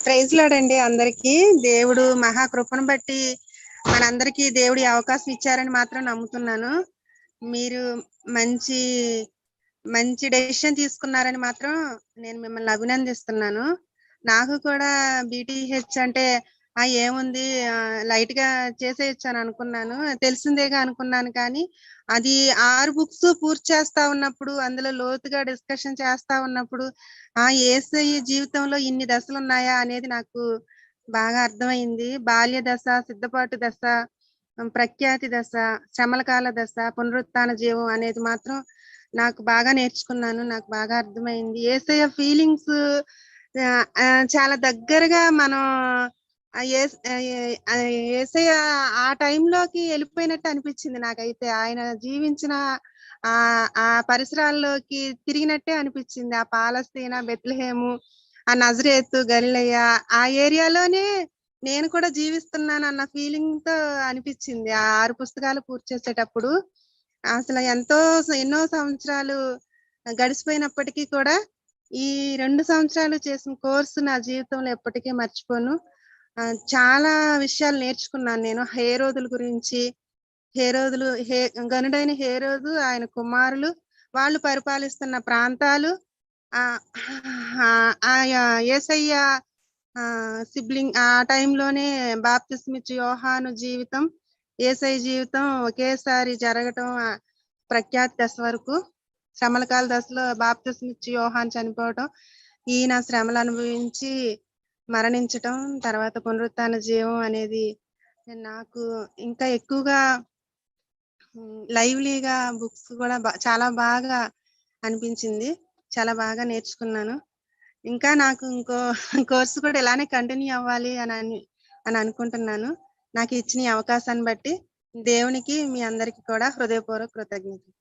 Praise lord అందరికి. దేవుడు మహాకృపను బట్టి మనందరికీ దేవుడి అవకాశం ఇచ్చారని మాత్రం నమ్ముతున్నాను. మీరు మంచి మంచి డెసిషన్ తీసుకున్నారని మాత్రం నేను మిమ్మల్ని అభినందిస్తున్నాను. నాకు కూడా బీటీహెచ్ అంటే ఏముంది లైట్ గా చేసేయచ్చు అని అనుకున్నాను. తెలిసిందేగా అనుకున్నాను, కానీ అది 6 బుక్స్ పూర్తి చేస్తా ఉన్నప్పుడు, అందులో లోతుగా డిస్కషన్ చేస్తా ఉన్నప్పుడు యేసయ్య జీవితంలో ఇన్ని దశలు ఉన్నాయా అనేది నాకు బాగా అర్థమైంది. బాల్య దశ, సిద్ధపాటు దశ, ప్రఖ్యాతి దశ, శ్రమల కాల దశ, పునరుత్థాన జీవం అనేది మాత్రం నాకు బాగా నేర్చుకున్నాను. నాకు బాగా అర్థమైంది. యేసయ్య ఫీలింగ్స్ చాలా దగ్గరగా మనం యేసయ్య ఆ టైంలోకి వెళ్ళిపోయినట్టు అనిపించింది నాకైతే. ఆయన జీవించిన ఆ పరిసరాల్లోకి తిరిగినట్టే అనిపించింది. ఆ పాలస్తీనా, బెత్లెహేము, ఆ నజరేతు, గలిలయ ఆ ఏరియాలోనే నేను కూడా జీవిస్తున్నాను అన్న ఫీలింగ్ తో అనిపించింది. ఆ 6 పుస్తకాలు పూర్తి చేసేటప్పుడు అసలు ఎన్నో సంవత్సరాలు గడిచిపోయినప్పటికీ కూడా ఈ 2 సంవత్సరాలు చేసిన కోర్సు నా జీవితంలో ఎప్పటికీ మర్చిపోను. చాలా విషయాలు నేర్చుకున్నాను నేను. హేరోదుల గురించి, గనుడైన హేరోదు, ఆయన కుమారులు, వాళ్ళు పరిపాలిస్తున్న ప్రాంతాలు, యేసయ్య సిబ్లింగ్ ఆ టైంలోనే బాప్తిస్మిచ్చి యోహాను జీవితం, యేసయ్య జీవితం ఒకేసారి జరగటం, ప్రఖ్యాతి దశ వరకు. శ్రమల కాల దశలో బాప్తిస్మిచ్చి యోహాను చనిపోవటం, ఈయన శ్రమలు అనుభవించి మరణించటం, తర్వాత పునరుత్థాన జీవం అనేది నాకు ఇంకా ఎక్కువగా లైవ్లీగా బుక్స్ కూడా చాలా బాగా అనిపించింది. చాలా బాగా నేర్చుకున్నాను. ఇంకా నాకు ఇంకో కోర్సు కూడా ఇలానే కంటిన్యూ అవ్వాలి అని అనుకుంటున్నాను. నాకు ఇచ్చిన ఈ అవకాశాన్ని బట్టి దేవునికి, మీ అందరికి కూడా హృదయపూర్వక కృతజ్ఞతలు.